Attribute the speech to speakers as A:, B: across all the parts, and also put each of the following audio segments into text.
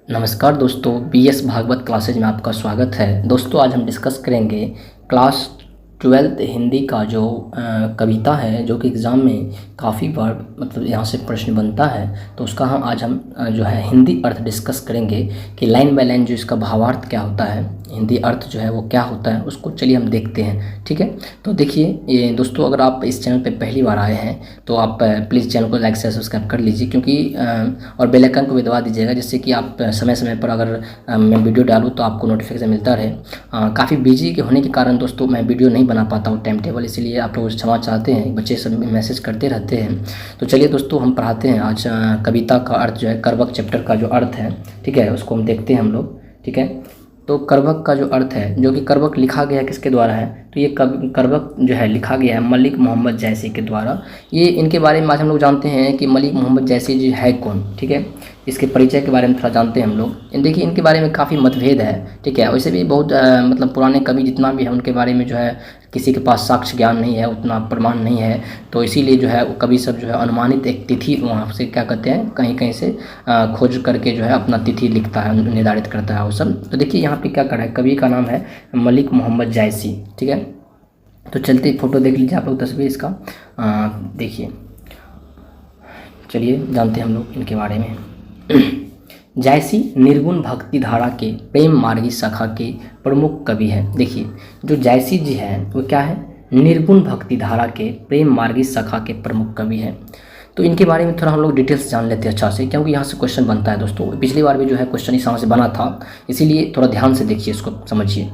A: नमस्कार दोस्तों, BS Bhagavat classes में आपका स्वागत है। दोस्तों आज हम डिस्कस करेंगे क्लास 12th हिंदी का जो कविता है, जो कि एग्ज़ाम में काफ़ी बार मतलब यहाँ से प्रश्न बनता है। तो उसका आज हम जो है हिंदी अर्थ डिस्कस करेंगे कि लाइन बाय लाइन जो इसका भावार्थ क्या होता है, हिंदी अर्थ जो है वो क्या होता है, उसको चलिए हम देखते हैं। ठीक है, तो देखिए ये दोस्तों, अगर आप इस चैनल पे पहली बार आए हैं तो आप प्लीज़ चैनल को लाइक से सब्सक्राइब कर लीजिए, क्योंकि और बेल आइकन को भी दबा दीजिएगा, जिससे कि आप समय समय पर अगर मैं वीडियो डालूँ तो आपको नोटिफिकेशन मिलता रहे। काफ़ी बिजी के होने के कारण दोस्तों मैं वीडियो नहीं बना पाता हूँ टाइम टेबल, इसीलिए आप लोग क्षमा चाहते हैं। बच्चे सब मैसेज करते रहते हैं। तो चलिए दोस्तों हम पढ़ाते हैं आज कविता का अर्थ जो है, करवक चैप्टर का जो अर्थ है, ठीक है, उसको हम देखते हैं हम लोग। ठीक है, तो करवक का जो अर्थ है, जो कि करवक लिखा गया किसके द्वारा है, तो ये करवक जो है लिखा गया है मलिक मोहम्मद जैसी के द्वारा। ये इनके बारे में आज हम लोग जानते हैं कि मलिक मोहम्मद जैसी जी है कौन। ठीक है, इसके परिचय के बारे में थोड़ा जानते हैं हम लोग। देखिए इनके बारे में काफ़ी मतभेद है। ठीक है, वैसे भी बहुत मतलब पुराने कवि जितना भी है उनके बारे में जो है किसी के पास साक्ष्य ज्ञान नहीं है, उतना प्रमाण नहीं है। तो इसीलिए जो है कवि सब जो है अनुमानित एक तिथि वहाँ से क्या कहते हैं, कहीं कहीं से खोज करके जो है अपना तिथि लिखता है, निर्धारित करता है वो सब। तो देखिए यहाँ पे क्या कर रहा है, कवि का नाम है मलिक मोहम्मद जैसी। ठीक है, तो चलते फ़ोटो देख लीजिए आप लोग, तस्वीर इसका देखिए। चलिए जानते हैं हम लोग इनके बारे में। जैसी निर्गुण भक्ति धारा के प्रेम मार्गी शाखा के प्रमुख कवि हैं। देखिए जो जैसी जी है वो क्या है, निर्गुण भक्ति धारा के प्रेम मार्गी शाखा के प्रमुख कवि हैं। तो इनके बारे में थोड़ा हम लोग डिटेल्स जान लेते हैं अच्छा से, क्योंकि यहाँ से क्वेश्चन बनता है दोस्तों। पिछली बार भी जो है क्वेश्चन इस तरह से बना था, इसीलिए थोड़ा ध्यान से देखिए, इसको समझिए।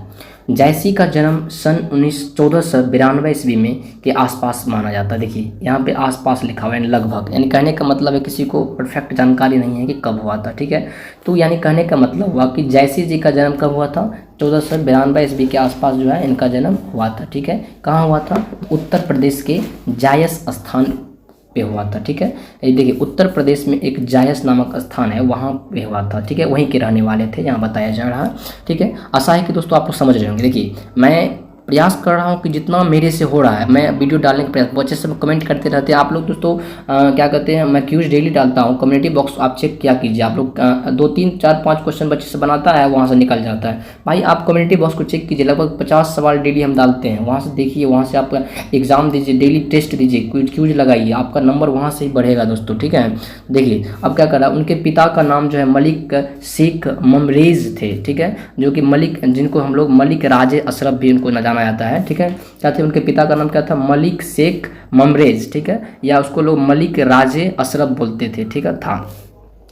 A: जैसी का जन्म सन 1492 ईस्वी में के आसपास माना जाता है। देखिए यहाँ पे आसपास लिखा हुआ है, लगभग, यानी कहने का मतलब है किसी को परफेक्ट जानकारी नहीं है कि कब हुआ था। ठीक है, तो यानी कहने का मतलब हुआ कि जैसी जी का जन्म कब हुआ था, 1492 ईस्वी के आसपास जो है इनका जन्म हुआ था। ठीक है, कहाँ हुआ था, उत्तर प्रदेश के जायस स्थान पे हुआ था। ठीक है, ये देखिए उत्तर प्रदेश में एक जायस नामक स्थान है, वहाँ पे हुआ था। ठीक है, वहीं के रहने वाले थे, यहाँ बताया जा रहा है। ठीक है, आशा है कि दोस्तों आप लोग समझ रहे होंगे। देखिए मैं प्रयास कर रहा हूँ कि जितना मेरे से हो रहा है मैं वीडियो डालने का प्रयास, बच्चे सब कमेंट करते रहते हैं आप लोग दोस्तों। क्या कहते हैं, मैं क्यूज डेली डालता हूँ, कम्युनिटी बॉक्स आप चेक किया कीजिए आप लोग। 2 3 4 5 क्वेश्चन बच्चे से बनाता है, वहाँ से निकल जाता है। भाई आप कम्युनिटी बॉक्स को चेक कीजिए, लगभग 50 सवाल डेली हम डालते हैं, वहाँ से देखिए, वहाँ से आप एग्जाम दीजिए, डेली टेस्ट दीजिए, क्यूज लगाइए, आपका नंबर वहाँ से ही बढ़ेगा दोस्तों। ठीक है, देखिए अब क्या कर रहा है, उनके पिता का नाम जो है मलिक शेख ममरेज थे। ठीक है, जो कि मलिक, जिनको हम लोग मलिक राजे अशरफ भी उनको न जाना जाता है। ठीक है, क्या थे उनके पिता का नाम, क्या था, मलिक शेख ममरेज। ठीक है, या उसको लोग मलिक राजे अशरफ बोलते थे। ठीक है, था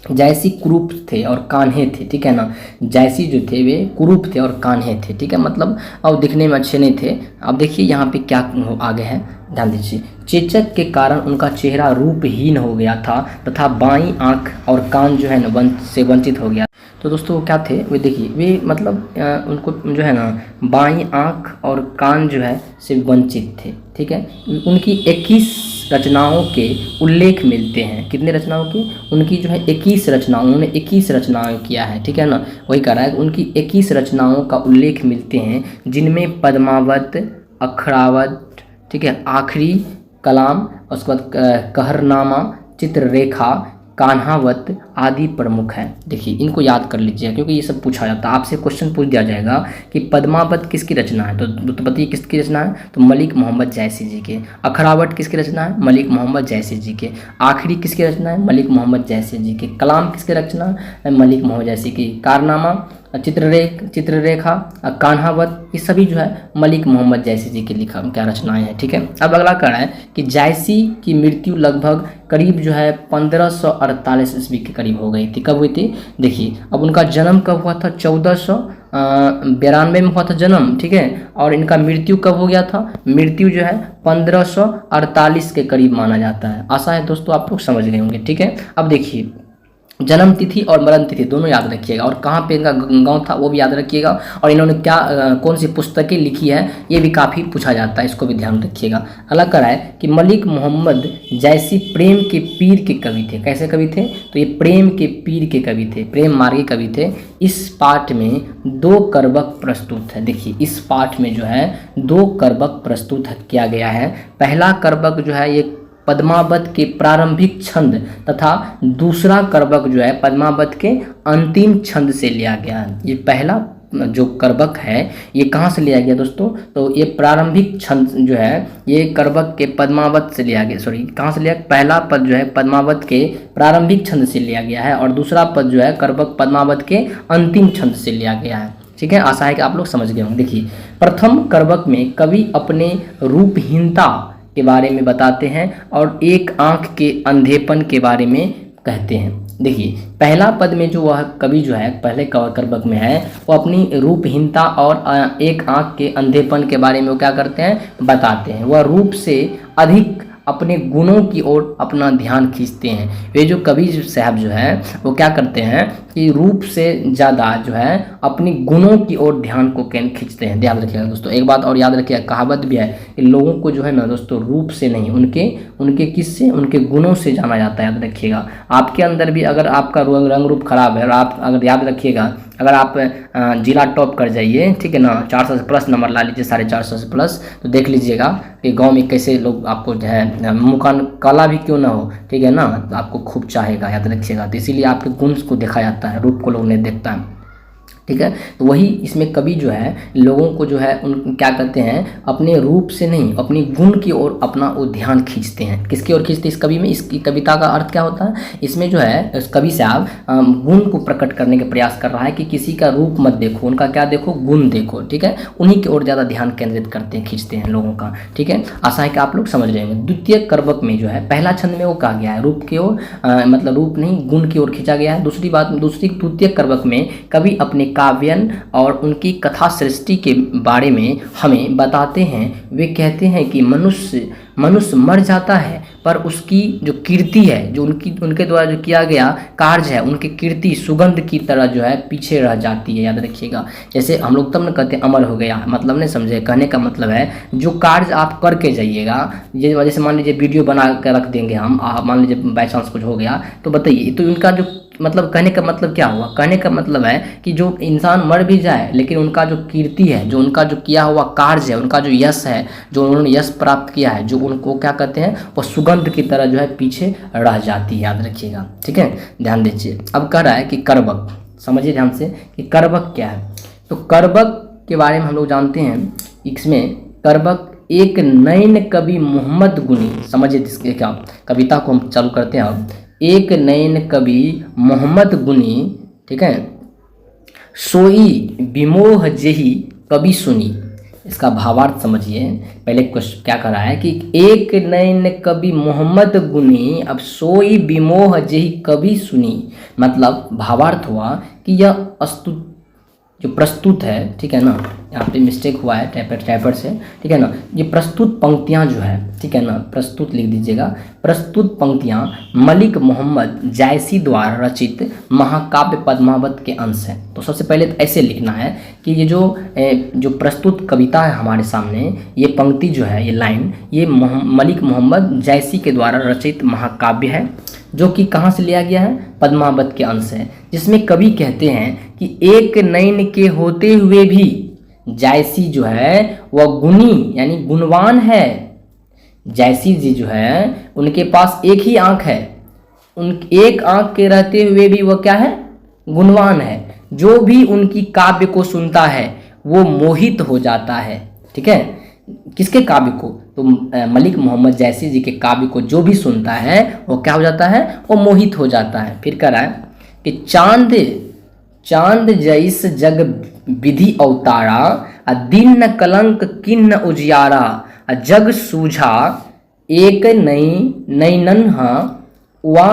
A: जैसी कुरूप थे और कान्हे थे। ठीक है ना, जैसी जो थे वे कुरूप थे और कान्हे थे। ठीक है, मतलब अब दिखने में अच्छे नहीं थे। अब देखिए यहाँ पे क्या आगे है, ध्यान दीजिए। चेचक के कारण उनका चेहरा रूपहीन हो गया था तथा बाईं आंख और कान जो है ना से वंचित हो गया। तो दोस्तों वो क्या थे, वे देखिए वे मतलब उनको जो है ना बाईं आंख और कान जो है से वंचित थे। ठीक है, उनकी 21 रचनाओं के उल्लेख मिलते हैं। कितने रचनाओं की, उनकी जो है 21 रचनाओं, उन्होंने 21 रचनाएं किया है। ठीक है ना, वही कह रहा है उनकी 21 रचनाओं का उल्लेख मिलते हैं, जिनमें पद्मावत, अखरावत, ठीक है, आखिरी कलाम, उसके बाद कहरनामा, चित्ररेखा, कान्हावत आदि प्रमुख हैं। देखिए इनको याद कर लीजिए, क्योंकि ये सब पूछा जाता है, आपसे क्वेश्चन पूछ दिया जाएगा कि पद्मावत किसकी रचना है, तो बताइए किसकी रचना है, तो मलिक मोहम्मद जैसी जी के। अखरावत किसकी रचना है, मलिक मोहम्मद जैसी जी के। आखिरी किसकी रचना है, मलिक मोहम्मद जैसी जी के। कलाम किसकी रचना है, मलिक मोहम्मद जैसी की। कारनामा, चित्ररेखा, कान्हावत, ये सभी जो है मलिक मोहम्मद जैसी जी के लिखा क्या रचनाएं हैं। ठीक है, अब अगला कह रहा है कि जैसी की मृत्यु लगभग करीब जो है 1548 ईस्वी के करीब हो गई थी। कब हुई थी, देखिए अब उनका जन्म कब हुआ था, 1492 में हुआ था जन्म। ठीक है, और इनका मृत्यु कब हो गया था, मृत्यु जो है 1548 के करीब माना जाता है। आशा है दोस्तों आप लोग समझ गए होंगे। ठीक है, अब देखिए जन्म तिथि और मरण तिथि दोनों याद रखिएगा, और कहाँ पे इनका गांव था वो भी याद रखिएगा, और इन्होंने क्या कौन सी पुस्तकें लिखी है ये भी काफ़ी पूछा जाता है, इसको भी ध्यान रखिएगा। अलग करा है कि मलिक मोहम्मद जैसी प्रेम के पीर के कवि थे। कैसे कवि थे, तो ये प्रेम के पीर के कवि थे, प्रेम मार्गी कवि थे। इस पाठ में 2 करवक प्रस्तुत है। देखिए इस पाठ में जो है 2 करवक प्रस्तुत किया गया है। पहला करवक जो है ये पद्मावत के प्रारंभिक छंद तथा दूसरा करबक जो है पद्मावत के अंतिम छंद से लिया गया है। ये पहला जो करबक है ये कहाँ से लिया गया दोस्तों, तो ये प्रारंभिक छंद जो है ये करबक के पद्मावत से लिया गया, सॉरी कहाँ से लिया, पहला पद जो है पद्मावत के प्रारंभिक छंद से लिया गया है और दूसरा पद जो है करबक पद्मावत के अंतिम छंद से लिया गया है। ठीक है, आशा है कि आप लोग समझ गए होंगे। देखिए, प्रथम करबक में कवि अपने रूपहीनता के बारे में बताते हैं और एक आंख के अंधेपन के बारे में कहते हैं। देखिए, पहला पद में जो वह कवि जो है पहले करबक में है वो अपनी रूपहीनता और एक आंख के अंधेपन के बारे में वो क्या करते हैं, बताते हैं। वह रूप से अधिक अपने गुणों की ओर अपना ध्यान खींचते हैं। वे जो कवि साहब जो है वो क्या करते हैं कि रूप से ज़्यादा जो है अपनी गुणों की ओर ध्यान को खींचते हैं। याद रखिएगा दोस्तों, एक बात और याद रखिएगा, कहावत भी है कि लोगों को जो है ना दोस्तों रूप से नहीं उनके किससे, उनके गुणों से जाना जाता है। याद रखिएगा, आपके अंदर भी अगर आपका रंग रूप खराब है और आप अगर याद रखिएगा अगर आप जिला टॉप कर जाइए, ठीक है ना, 400 से प्लस नंबर ला लीजिए, 450 से प्लस, तो देख लीजिएगा कि गांव में कैसे लोग आपको जो है मुकान काला भी क्यों ना हो, ठीक है ना, तो आपको खूब चाहेगा। याद रखिएगा, तो इसीलिए आपके गुण को देखा जाता है, रूप को लोग नहीं देखता है। ठीक है, तो वही इसमें कवि जो है लोगों को जो है उन क्या कहते हैं, अपने रूप से नहीं अपनी गुण की ओर अपना वो ध्यान खींचते हैं। किसकी ओर खींचते हैं इस कवि में, इसकी कविता का अर्थ क्या होता है, इसमें जो है इस कवि साहब गुण को प्रकट करने का प्रयास कर रहा है कि किसी का रूप मत देखो, उनका क्या देखो, गुण देखो। ठीक है, उन्हीं की ओर ज़्यादा ध्यान केंद्रित करते हैं, खींचते हैं लोगों का। ठीक है, आशा है कि आप लोग समझ जाएंगे। द्वितीय करबक में जो है पहला छंद में वो कहा गया है रूप की ओर, मतलब रूप नहीं गुण की ओर खींचा गया है। द्वितीय करबक में कवि अपने काव्यन और उनकी कथा सृष्टि के बारे में हमें बताते हैं। वे कहते हैं कि मनुष्य मर जाता है पर उसकी जो कीर्ति है, जो उनके द्वारा जो किया गया कार्य है, उनकी कीर्ति सुगंध की तरह जो है पीछे रह जाती है। याद रखिएगा, जैसे हम लोग तब न कहते हैं अमर हो गया, मतलब नहीं समझे, कहने का मतलब है जो कार्य आप करके जाइएगा, जैसे मान लीजिए वीडियो बना कर रख देंगे हम, मान लीजिए बाई चांस कुछ हो गया तो बताइए, तो उनका जो मतलब कहने का मतलब क्या हुआ, कहने का मतलब है कि जो इंसान मर भी जाए लेकिन उनका जो कीर्ति है, जो उनका जो किया हुआ कार्य है, उनका जो यश है, जो उन्होंने यश प्राप्त किया है, जो उनको क्या कहते हैं वो सुगंध की तरह जो है पीछे रह जाती है। याद रखिएगा, ठीक है, ध्यान दीजिए। अब कह रहा है कि करबक, समझिए ध्यान से कि करबक क्या है। तो करबक के बारे में हम लोग जानते हैं, इसमें करबक एक नयन कवि मोहम्मद गुनी, समझिए क्या कविता को हम चालू करते हैं अब। एक नयन कवि मोहम्मद गुनी, ठीक है, सोई विमोह जेही कवि सुनी। इसका भावार्थ समझिए। पहले क्या कर रहा है कि एक नयन कवि मोहम्मद गुनी अब सोई विमोह जेही कवि सुनी, मतलब भावार्थ हुआ कि यह जो प्रस्तुत है, ठीक है ना, यहाँ पे मिस्टेक हुआ है टाइपर से, ठीक है ना, ये प्रस्तुत पंक्तियाँ जो है, ठीक है ना, प्रस्तुत लिख दीजिएगा, प्रस्तुत पंक्तियाँ मलिक मोहम्मद जायसी द्वारा रचित महाकाव्य पद्मावत के अंश हैं। तो सबसे पहले तो ऐसे लिखना है कि ये जो प्रस्तुत कविता है हमारे सामने, ये पंक्ति जो है, ये लाइन, ये मलिक मोहम्मद जायसी के द्वारा रचित महाकाव्य है, जो कि कहाँ से लिया गया है, पद्मावत के अंश है, जिसमें कवि कहते हैं कि एक नयन के होते हुए भी जायसी जो है वह गुणी यानी गुणवान है। जायसी जी जो है उनके पास एक ही आंख है, उन एक आंख के रहते हुए भी वह क्या है, गुणवान है। जो भी उनकी काव्य को सुनता है वो मोहित हो जाता है। ठीक है, किसके काव्य को, तो मलिक मोहम्मद जायसी जी के काव्य को जो भी सुनता है वो क्या हो जाता है, वो मोहित हो जाता है। फिर कह रहा है कि चांद जैस जग विधि अवतारा, दिन न कलंक किन्न उजियारा, जग सूझा एक नैनन वा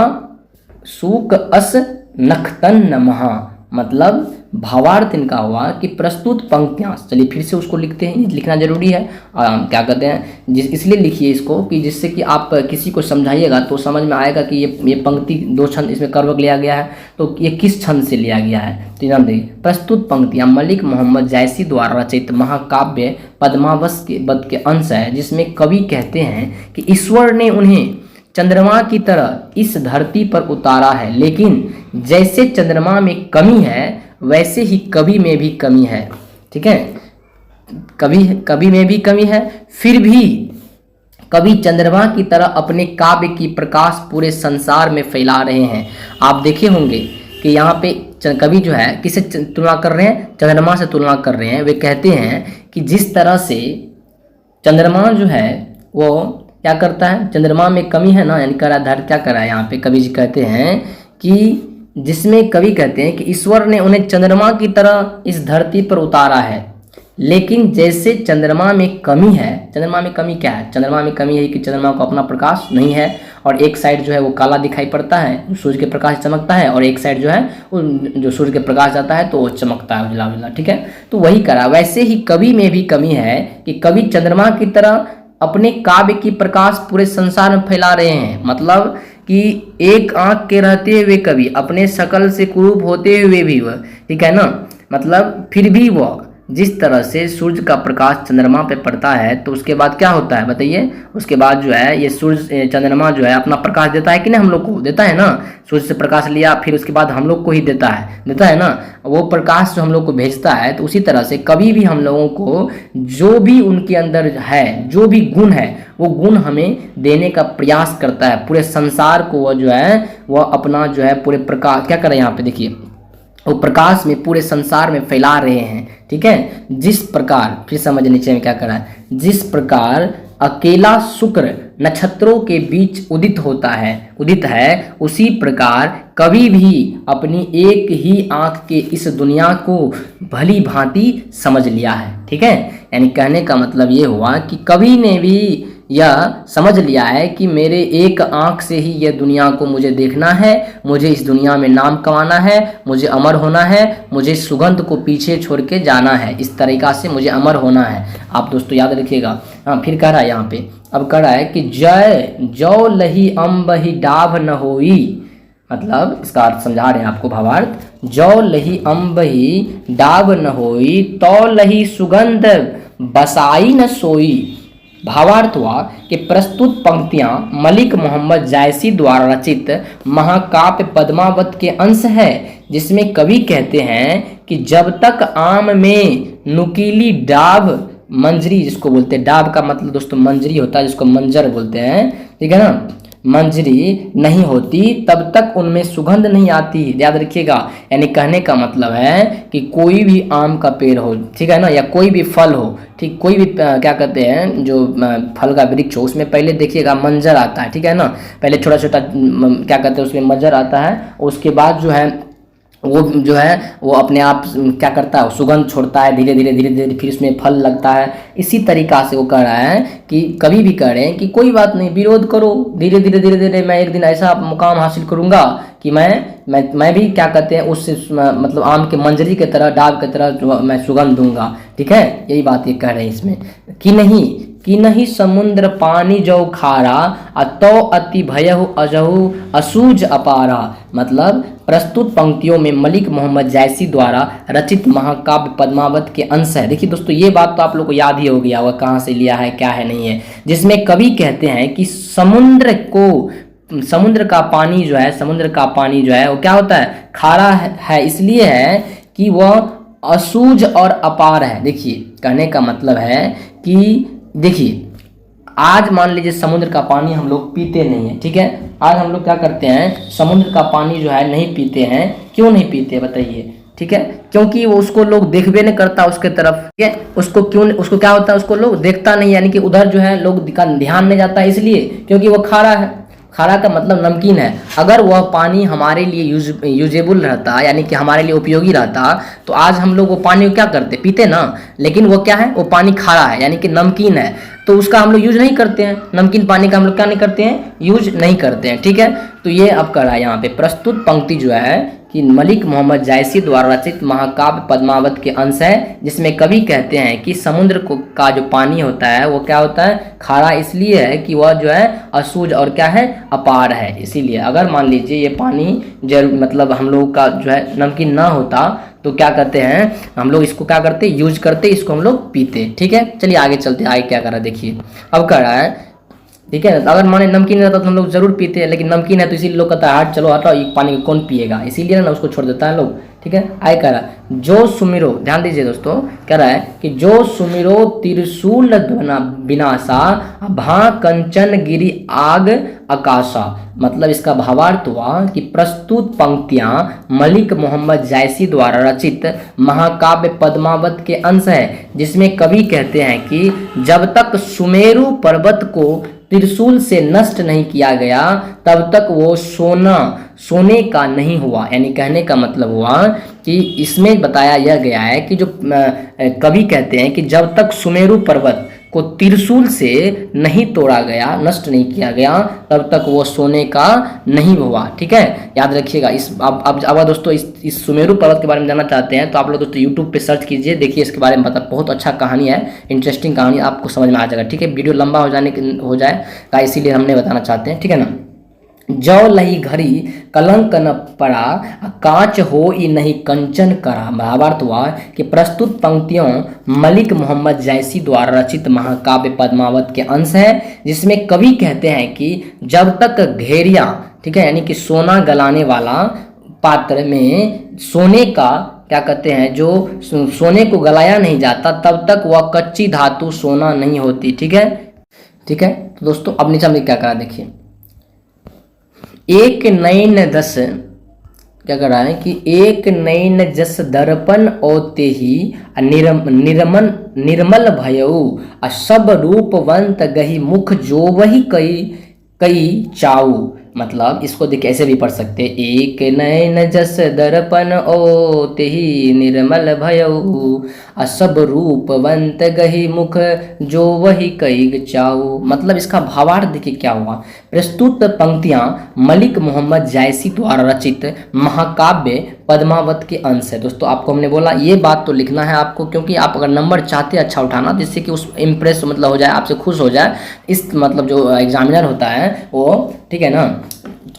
A: सूक अस नखतन न महा। मतलब भावार्थ इनका हुआ कि प्रस्तुत पंक्तियाँ, चलिए फिर से उसको लिखते हैं, लिखना जरूरी है। क्या कहते हैं, इसलिए लिखिए इसको कि जिससे कि आप किसी को समझाइएगा तो समझ में आएगा कि ये पंक्ति दो छंद इसमें करबक लिया गया है, तो ये किस छंद से लिया गया है। तो ध्यान देखिए, प्रस्तुत पंक्तियाँ मलिक मोहम्मद जायसी द्वारा रचित महाकाव्य पद्मावत के अंश है, जिसमें कवि कहते हैं कि ईश्वर ने उन्हें चंद्रमा की तरह इस धरती पर उतारा है, लेकिन जैसे चंद्रमा में कमी है वैसे ही कवि में भी कमी है। ठीक है, कवि में भी कमी है, फिर भी कवि चंद्रमा की तरह अपने काव्य की प्रकाश पूरे संसार में फैला रहे हैं। आप देखे होंगे कि यहाँ पे कवि जो है किसे तुलना कर रहे हैं, चंद्रमा से तुलना कर रहे हैं। वे कहते हैं कि जिस तरह से चंद्रमा जो है वो क्या करता है, चंद्रमा में कमी है ना, यानी कराधार क्या करा है यहाँ पे कवि जी कहते हैं कि जिसमें कवि कहते हैं कि ईश्वर ने उन्हें चंद्रमा की तरह इस धरती पर उतारा है, लेकिन जैसे चंद्रमा में कमी है, चंद्रमा में कमी क्या है, चंद्रमा में कमी है कि चंद्रमा को अपना प्रकाश नहीं है और एक साइड जो है वो काला दिखाई पड़ता है, सूर्य के प्रकाश चमकता है, और एक साइड जो है वो जो सूर्य के प्रकाश जाता है तो वो चमकता है उजला उजला, ठीक है। तो वही करा, वैसे ही कवि में भी कमी है कि कवि चंद्रमा की तरह अपने काव्य की प्रकाश पूरे संसार में फैला रहे हैं। मतलब कि एक आंख के रहते हुए कवि, अपने शकल से कुरूप होते हुए भी वह, ठीक है ना, मतलब फिर भी वह जिस तरह से सूर्य का प्रकाश चंद्रमा पे पड़ता है तो उसके बाद क्या होता है बताइए, उसके बाद जो है ये सूर्य चंद्रमा जो है अपना प्रकाश देता है कि नहीं, हम लोग को देता है ना, सूर्य से प्रकाश लिया फिर उसके बाद हम लोग को ही देता है ना, वो प्रकाश जो हम लोग को भेजता है। तो उसी तरह से कभी भी हम लोगों को जो भी उनके अंदर है, जो भी गुण है, वो गुण हमें देने का प्रयास करता है। पूरे संसार को वह जो है वह अपना जो है पूरे प्रकाश क्या कर रहे हैं, यहाँ पे देखिए वो प्रकाश में पूरे संसार में फैला रहे हैं, ठीक है। जिस प्रकार, फिर समझ नीचे में क्या करा है, जिस प्रकार अकेला शुक्र नक्षत्रों के बीच उदित है, उसी प्रकार कभी भी अपनी एक ही आंख के इस दुनिया को भली भांति समझ लिया है, ठीक है। यानी कहने का मतलब ये हुआ कि कवि ने भी यह समझ लिया है कि मेरे एक आंख से ही यह दुनिया को मुझे देखना है, मुझे इस दुनिया में नाम कमाना है, मुझे अमर होना है, मुझे सुगंध को पीछे छोड़ के जाना है, इस तरीका से मुझे अमर होना है। आप दोस्तों याद रखिएगा। हाँ, फिर कह रहा है यहाँ पे, अब कह रहा है कि जय जौ लही अम्बहि डाभ न होई, मतलब इसका अर्थ समझा रहे हैं आपको भावार्थ, जौ लही अम्बहि डाभ न होई तौ लही सुगंध बसाई न सोई। भावार्थ हुआ कि प्रस्तुत पंक्तियां मलिक मोहम्मद जायसी द्वारा रचित महाकाव्य पद्मावत के अंश है, जिसमें कवि कहते हैं कि जब तक आम में नुकीली डाब मंजरी, जिसको बोलते हैं डाब का मतलब दोस्तों मंजरी होता है, जिसको मंजर बोलते हैं, ठीक है ना, मंजरी नहीं होती तब तक उनमें सुगंध नहीं आती, याद रखिएगा। यानी कहने का मतलब है कि कोई भी आम का पेड़ हो, ठीक है ना, या कोई भी फल हो, ठीक, कोई भी क्या कहते हैं जो फल का वृक्ष हो, उसमें पहले देखिएगा मंजर आता है, ठीक है ना, पहले छोटा छोटा क्या कहते हैं उसमें मंजर आता है, उसके बाद जो है वो जो है वो अपने आप क्या करता है, सुगंध छोड़ता है, धीरे धीरे फिर उसमें फल लगता है। इसी तरीका से वो कह रहा है कि कभी भी कह रहे हैं कि कोई बात नहीं, विरोध करो, धीरे धीरे मैं एक दिन ऐसा मुकाम हासिल करूंगा कि मैं भी क्या कहते हैं उससे मतलब आम के मंजरी की तरह, डाब की तरह मैं सुगंध दूंगा, ठीक है। यही बात ये कह रहे हैं इसमें कि नहीं समुद्र पानी जो खारा अतो अति भयहु अजहु असूज अपारा। मतलब प्रस्तुत पंक्तियों में मलिक मोहम्मद जायसी द्वारा रचित महाकाव्य पद्मावत के अंश है। देखिए दोस्तों, ये बात तो आप लोग को याद ही हो गया होगा, कहाँ से लिया है, क्या है, नहीं है, जिसमें कवि कहते हैं कि समुद्र का पानी जो है वो क्या होता है, खारा है, इसलिए है कि वह असूज और अपार है। देखिए कहने का मतलब है कि देखिए आज मान लीजिए समुद्र का पानी हम लोग पीते नहीं है, ठीक है, आज हम लोग क्या करते हैं, समुद्र का पानी जो है नहीं पीते हैं। क्यों नहीं पीते बताइए, ठीक है, क्योंकि वो उसको लोग देखबे नहीं करता उसके तरफ, ठीक है, उसको क्या होता है, उसको लोग देखता नहीं, यानी कि उधर जो है लोग का ध्यान नहीं जाता, इसलिए क्योंकि वो खारा है। खारा का मतलब नमकीन है। अगर वह पानी हमारे लिए यूजेबल रहता, यानी कि हमारे लिए उपयोगी रहता, तो आज हम लोग वो पानी को क्या करते, पीते ना। लेकिन वो क्या है, वो पानी खारा है, यानी कि नमकीन है, तो उसका हम लोग यूज नहीं करते हैं। नमकीन पानी का हम लोग क्या नहीं करते हैं, यूज नहीं करते हैं, ठीक है। तो ये अब कर रहा है यहाँ पे प्रस्तुत पंक्ति जो है कि मलिक मोहम्मद जायसी द्वारा रचित महाकाव्य पद्मावत के अंश है, जिसमें कवि कहते हैं कि समुद्र का जो पानी होता है वो क्या होता है, खारा इसलिए है कि वह जो है असूज और क्या है, अपार है। इसीलिए अगर मान लीजिए ये पानी मतलब हम लोग का जो है नमकीन ना होता तो क्या कहते हैं, हम लोग इसको क्या करते, यूज करते, इसको हम लोग पीते, ठीक है। चलिए आगे चलते, आगे क्या कर रहा है देखिए। अब कह रहा है, ठीक है, अगर माने नमकीन रहता तो हम लोग जरूर पीते हैं, लेकिन नमकीन है तो इसीलिए लोग कहता है हट चलो हटाओ, ये पानी को कौन पिएगा, इसीलिए ना उसको छोड़ देता है लोग, ठीक है। आगे कह रहा है जो सुमिरो, ध्यान दीजिए दोस्तों, कह रहा है कि जो सुमिरो त्रिशूल विनाशा भा कंचन गिरी आग आकाशा। मतलब इसका भावार्थ हुआ कि प्रस्तुत पंक्तियां मलिक मोहम्मद जायसी द्वारा रचित महाकाव्य पद्मावत के अंश है, जिसमें कवि कहते हैं कि जब तक सुमेरु पर्वत को त्रिशूल से नष्ट नहीं किया गया तब तक वो सोने का नहीं हुआ। यानी कहने का मतलब हुआ कि इसमें बताया यह गया है कि जो कवि कहते हैं कि जब तक सुमेरु पर्वत को त्रिशूल से नहीं तोड़ा गया, नष्ट नहीं किया गया, तब तक वो सोने का नहीं हुआ। ठीक है, याद रखिएगा। अब दोस्तों इस सुमेरु पर्वत के बारे में जानना चाहते हैं तो आप लोग दोस्तों यूट्यूब पे सर्च कीजिए, देखिए इसके बारे में बता, बहुत अच्छा कहानी है, इंटरेस्टिंग कहानी, आपको समझ में आ जाएगा। ठीक है, वीडियो लंबा हो जाएगा इसीलिए हमने बताना चाहते हैं। ठीक है ना। जौ लही घड़ी कलंक न पड़ा, कांच हो ही नहीं कंचन करा। भावार्थ हुआ कि प्रस्तुत पंक्तियों मलिक मोहम्मद जायसी द्वारा रचित महाकाव्य पद्मावत के अंश है, जिसमें कवि कहते हैं कि जब तक घेरिया, ठीक है, यानी कि सोना गलाने वाला पात्र में सोने का क्या कहते हैं, जो सोने को गलाया नहीं जाता तब तक वह कच्ची धातु सोना नहीं होती। ठीक है, ठीक है। तो दोस्तों अब नीचे हमने क्या करा देखिए, एक नैन दस, क्या कर रहा है कि एक नैन जस दर्पण ओते ही निर्मल भयऊ सब रूपवंत गही मुख जो वही कई चाऊ। मतलब इसको देखिए ऐसे भी पढ़ सकते, एक नैन जस दर्पण ओते ही निर्मल भयऊ सब रूपवंत गही मुख जो वही कई चाऊ। मतलब इसका भावार्थ देखिए क्या हुआ। प्रस्तुत पंक्तियां मलिक मोहम्मद जायसी द्वारा रचित महाकाव्य पद्मावत के अंश है। दोस्तों आपको हमने बोला ये बात तो लिखना है आपको, क्योंकि आप अगर नंबर चाहते हैं अच्छा उठाना, जिससे कि उस इम्प्रेस मतलब हो जाए, आपसे खुश हो जाए, इस मतलब जो एग्जामिनर होता है वो, ठीक है ना,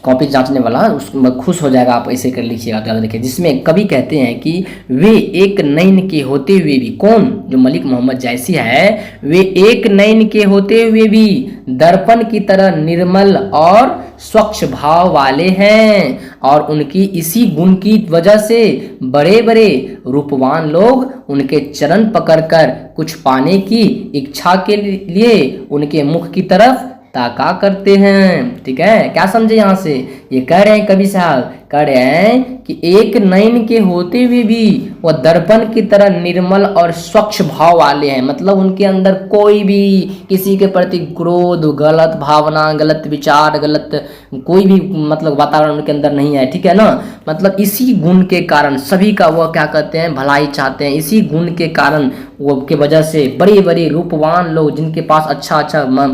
A: कॉपी जांचने वाला, उसमें खुश हो जाएगा। आप ऐसे कर लिखिएगा तो याद रखिए। जिसमें कवि कहते हैं कि वे एक नैन के होते हुए भी, कौन, जो मलिक मोहम्मद जायसी है, वे एक नैन के होते हुए भी दर्पण की तरह निर्मल और स्वच्छ भाव वाले हैं, और उनकी इसी गुण की वजह से बड़े बड़े रूपवान लोग उनके चरण पकड़कर कुछ पाने की इच्छा के लिए उनके मुख की तरफ ताका करते हैं। ठीक है, क्या समझे यहाँ से, ये कह रहे हैं कवि साहब, कह रहे हैं कि एक नैन के होते हुए भी वह दर्पण की तरह निर्मल और स्वच्छ भाव वाले हैं। मतलब उनके अंदर कोई भी किसी के प्रति क्रोध, गलत भावना, गलत विचार, गलत कोई भी मतलब वातावरण उनके अंदर नहीं है। ठीक है ना। मतलब इसी गुण के कारण सभी का वह क्या कहते हैं, भलाई चाहते हैं। इसी गुण के कारण वो के वजह से बड़े बड़े रूपवान लोग जिनके पास अच्छा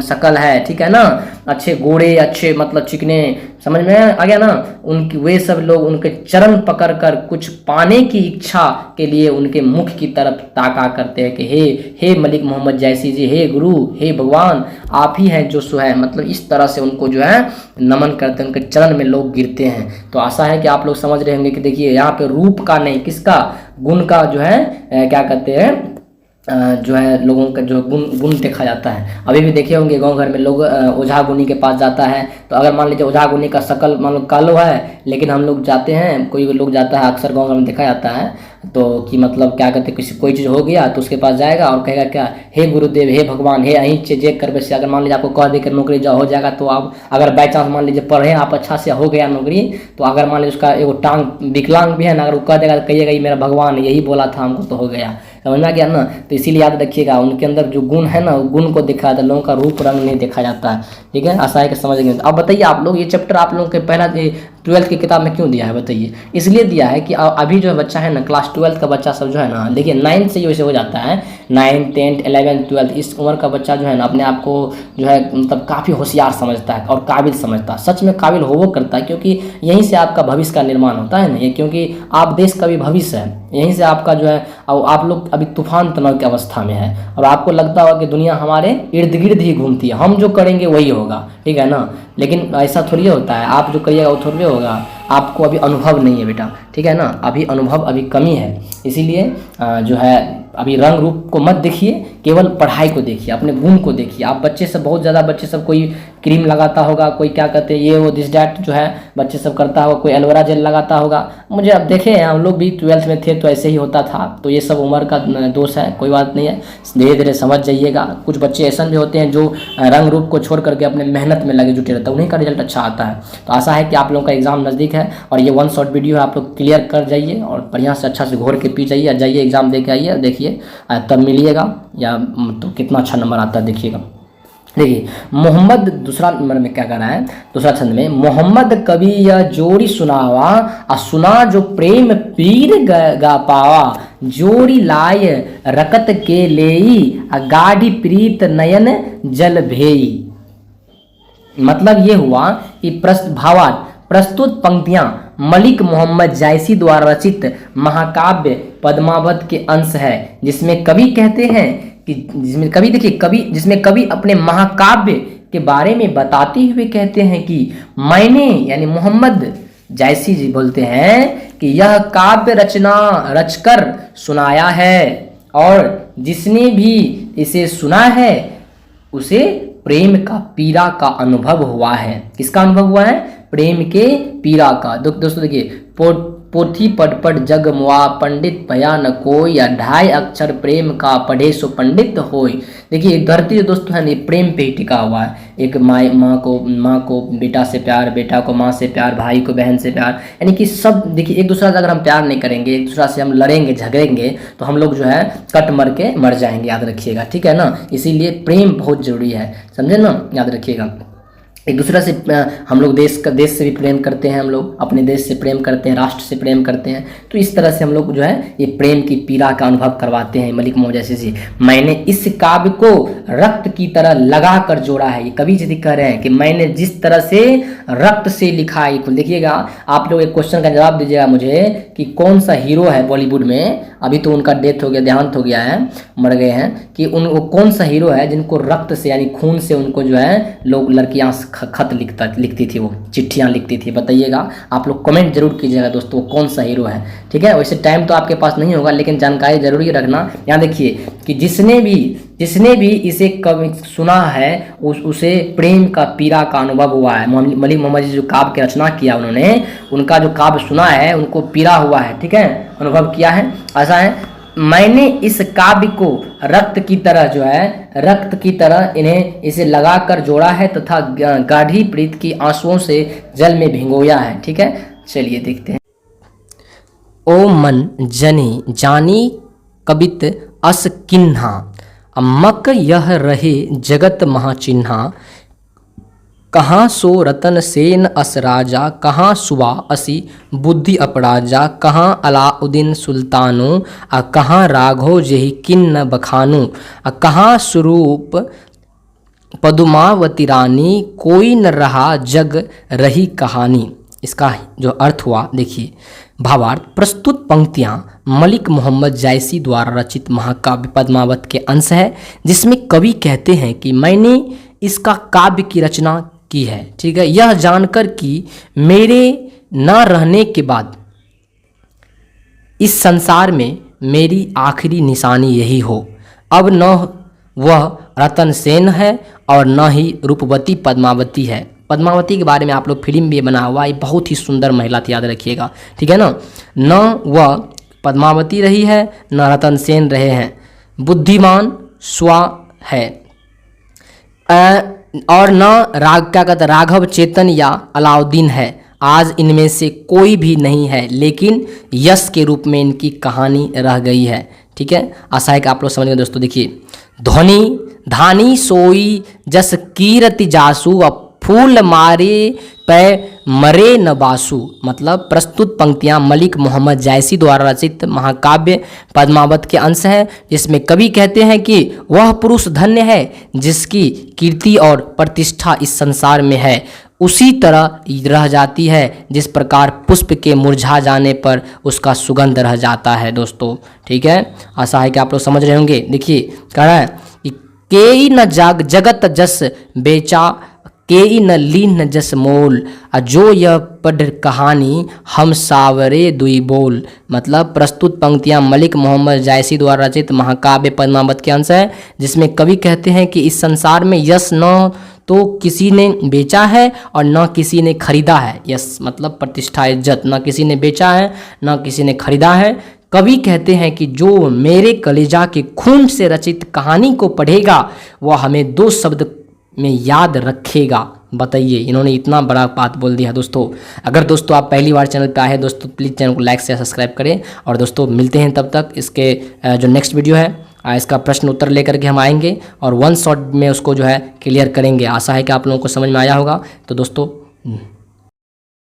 A: शकल है, ठीक है ना, अच्छे गोरे, अच्छे मतलब चिकने, समझ में आ गया ना, उनकी वे सब लोग उनके चरण पकड़कर कुछ पाने की इच्छा के लिए उनके मुख की तरफ ताका करते हैं कि हे मलिक मोहम्मद जायसी जी, हे गुरु, हे भगवान, आप ही हैं जो सो है। मतलब इस तरह से उनको जो है नमन करते हैं, उनके चरण में लोग गिरते हैं। तो आशा है कि आप लोग समझ रहे होंगे कि देखिए यहाँ पे रूप का नहीं, किसका, गुण का जो है क्या कहते हैं, जो है लोगों का जो गुण देखा जाता है। अभी भी देखे होंगे गांव घर में लोग ओझा गुनी के पास जाता है, तो अगर मान लीजिए ओझा गुनी का शकल मान लो कालो है, लेकिन हम लोग जाते हैं, कोई लोग जाता है, अक्सर गांव घर में देखा जाता है, तो कि मतलब क्या कहते हैं, कोई चीज़ हो गया तो उसके पास जाएगा और कहेगा क्या, हे गुरुदेव, हे भगवान, हे अहीं जे करवे से, अगर मान लीजिए आपको कह दे कि नौकरी हो जाएगा, तो आप अगर बाई चांस मान लीजिए पढ़े आप अच्छा से, हो गया नौकरी, तो अगर मान लीजिए उसका एगो टांग विकलांग भी है ना, अगर वो कह देगा तो कहिएगा ये मेरा भगवान यही बोला था हमको, तो हो गया। समझ में आ गया ना। तो इसीलिए याद रखिएगा उनके अंदर जो गुण है ना, गुण को देखा जाता है, लोगों का रूप रंग नहीं देखा जाता है। ठीक है, आशा है कि समझ गए। अब बताइए आप लोग, ये चैप्टर आप लोगों के पहला 12th की किताब में क्यों दिया है बताइए। इसलिए दिया है कि अभी जो बच्चा है ना, क्लास 12th का बच्चा सब जो है ना, देखिए 9th से वैसे हो जाता है, 9th 10th 11th 12th इस उम्र का बच्चा जो है ना, अपने आप को जो है मतलब काफ़ी होशियार समझता है और काबिल समझता है। सच में काबिल हो करता है, क्योंकि यहीं से आपका भविष्य का निर्माण होता है ना ये, क्योंकि आप देश का भी भविष्य है, यहीं से आपका जो है। और आप लोग अभी तूफान तनाव की अवस्था में है और आपको लगता होगा कि दुनिया हमारे इर्द गिर्द ही घूमती है, हम जो करेंगे वही होगा, ठीक है ना। लेकिन ऐसा थोड़ी होता है, आप जो करिएगा वो थोड़ी होगा, आपको अभी अनुभव नहीं है बेटा, ठीक है ना, अभी अनुभव अभी कमी है। इसीलिए जो है अभी रंग रूप को मत देखिए, केवल पढ़ाई को देखिए, अपने गुण को देखिए। आप बच्चे सब बहुत ज़्यादा बच्चे सब कोई क्रीम लगाता होगा, कोई क्या कहते हैं ये वो दिस डैट जो है बच्चे सब करता होगा, कोई एलोवेरा जेल लगाता होगा। मुझे अब देखे हैं, हम लोग भी 12th में थे तो ऐसे ही होता था। तो ये सब उम्र का दोष है, कोई बात नहीं है, धीरे धीरे समझ जाइएगा। कुछ बच्चे ऐसे भी होते हैं जो रंग रूप को छोड़ करके अपने मेहनत में लगे जुटे रहते हैं, उन्हीं का रिजल्ट अच्छा आता है। तो आशा है कि आप लोगों का एग्जाम नज़दीक है और ये 1 शॉर्ट वीडियो है, आप लोग क्लियर कर जाइए और बढ़िया से अच्छा से घोर के पी जाइए, जाइए एग्जाम दे के आइए, देखिए तब मिलिएगा या तो कितना अच्छा नंबर आता है देखिएगा। देखिए मोहम्मद दूसरा नंबर में क्या कर रहा है, दूसरा छंद में, मोहम्मद कवि यह जोड़ी सुनावा सुना जो प्रेम पीर गा पावा, जोड़ी लाय रकत के लेई गाढ़ी प्रीत नयन जल भेई। मतलब ये हुआ कि भावार्थ प्रस्तुत पंक्तियां मलिक मोहम्मद जायसी द्वारा रचित महाकाव्य पद्मावत के अंश है, जिसमें कवि कहते हैं कि जिसमें कवि देखिए कवि जिसमें कवि अपने महाकाव्य के बारे में बताते हुए कहते हैं कि मैंने यानी मोहम्मद जायसी जी बोलते हैं कि यह काव्य रचना रचकर सुनाया है और जिसने भी इसे सुना है उसे प्रेम का पीड़ा का अनुभव हुआ है। किसका अनुभव हुआ है? प्रेम के पीड़ा का। दोस्तों देखिए, पोथी पढ़ जग मुआ पंडित भया न कोई, या 2.5 अक्षर प्रेम का पढ़े सो पंडित होय। देखिए धरती जो दोस्तों है प्रेम पे ही टिका हुआ है। एक माँ को बेटा से प्यार, बेटा को माँ से प्यार, भाई को बहन से प्यार, यानी कि सब देखिए एक दूसरा से अगर हम प्यार नहीं करेंगे, एक दूसरा से हम लड़ेंगे झगड़ेंगे तो हम लोग जो है कट मर के मर जाएंगे, याद रखिएगा, ठीक है ना। इसीलिए प्रेम बहुत जरूरी है, समझे ना, याद रखिएगा। एक दूसरे से हम लोग देश से भी प्रेम करते हैं, हम लोग अपने देश से प्रेम करते हैं, राष्ट्र से प्रेम करते हैं। तो इस तरह से हम लोग जो है ये प्रेम की पीड़ा का अनुभव करवाते हैं मलिक मोहम्मद जायसी जी। मैंने इस काव्य को रक्त की तरह लगा कर जोड़ा है, ये कवि जी कह रहे हैं कि मैंने जिस तरह से रक्त से लिखा है। देखिएगा आप लोग एक क्वेश्चन का जवाब दीजिएगा मुझे कि कौन सा हीरो है बॉलीवुड में, अभी तो उनका डेथ हो गया, देहांत हो गया है, मर गए हैं, कि वो कौन सा हीरो है जिनको रक्त से यानी खून से उनको जो है लोग लड़कियां खत लिखती थी, वो चिट्ठियां लिखती थी, बताइएगा। आप लोग कमेंट जरूर कीजिएगा दोस्तों वो कौन सा हीरो है, ठीक है। वैसे टाइम तो आपके पास नहीं होगा लेकिन जानकारी जरूरी रखना। यहाँ देखिए कि जिसने भी इसे कवि सुना है उसे प्रेम का पीड़ा का अनुभव हुआ है। मलिक मोहम्मद जी जो काव्य की रचना किया उन्होंने, उनका जो काव्य सुना है उनको पीड़ा हुआ है, ठीक है, अनुभव किया है। ऐसा है, मैंने इस काव्य को रक्त की तरह जो है रक्त की तरह इन्हें इसे लगाकर जोड़ा है तथा गाढ़ी प्रीत की आंसुओं से जल में भिगोया है, ठीक है। चलिए देखते हैं। ओ मन जने जानी कबित अस किन्हा, मक यह रहे जगत महाचिन्हा, कहाँ सो रतन सेन अस राजा, कहाँ सुबा असी बुद्धि अपराजा, कहाँ अलाउद्दीन सुल्तानो कहाँ राघव जेहि किन्न बखानु, कहाँ स्वरूप पदुमावती रानी, कोई न रहा जग रही कहानी। इसका जो अर्थ हुआ देखिए, भावार्थ प्रस्तुत पंक्तियां मलिक मोहम्मद जायसी द्वारा रचित महाकाव्य पद्मावत के अंश है, जिसमें कवि कहते हैं कि मैंने इसका काव्य की रचना की है, ठीक है, यह जानकर कि मेरे न रहने के बाद इस संसार में मेरी आखिरी निशानी यही हो। अब न वह रतन सेन है और न ही रूपवती पद्मावती है। पद्मावती के बारे में आप लोग फिल्म भी बना हुआ, ये बहुत ही सुंदर महिला थी, याद रखिएगा, ठीक है ना। न वह पद्मावती रही है न रतन सेन रहे हैं, बुद्धिमान स्वा है और न राघव चेतन या अलाउद्दीन है। आज इनमें से कोई भी नहीं है, लेकिन यश के रूप में इनकी कहानी रह गई है, ठीक है। आशा है कि आप लोग समझ गए दोस्तों। देखिए, ध्वनि धानी सोई जस कीरति जासु, फूल मारे पे मरे न बासु। मतलब प्रस्तुत पंक्तियां मलिक मोहम्मद जायसी द्वारा रचित महाकाव्य पद्मावत के अंश है, जिसमें कवि कहते हैं कि वह पुरुष धन्य है जिसकी कीर्ति और प्रतिष्ठा इस संसार में है, उसी तरह रह जाती है जिस प्रकार पुष्प के मुरझा जाने पर उसका सुगंध रह जाता है दोस्तों, ठीक है। आशा है कि आप लोग समझ रहे होंगे। देखिए कह रहा है कि केई न जगत जस बेचा, के ई न लीन न जस मोल, जो यह पढ़ कहानी हम सावरे दुई बोल। मतलब प्रस्तुत पंक्तियां मलिक मोहम्मद जायसी द्वारा रचित महाकाव्य पद्मावत के अंश है, जिसमें कवि कहते हैं कि इस संसार में यश न तो किसी ने बेचा है और न किसी ने खरीदा है। यश मतलब प्रतिष्ठा, इज्जत, न किसी ने बेचा है न किसी ने खरीदा है। कवि कहते हैं कि जो मेरे कलेजा के खून से रचित कहानी को पढ़ेगा वह हमें 2 शब्द में याद रखेगा। बताइए, इन्होंने इतना बड़ा बात बोल दिया दोस्तों। अगर दोस्तों आप पहली बार चैनल पे आए हैं दोस्तों, प्लीज़ चैनल को लाइक से सब्सक्राइब करें। और दोस्तों मिलते हैं तब तक। इसके जो नेक्स्ट वीडियो है इसका प्रश्न उत्तर लेकर के हम आएंगे और 1 शॉट में उसको जो है क्लियर करेंगे। आशा है कि आप लोगों को समझ में आया होगा। तो दोस्तों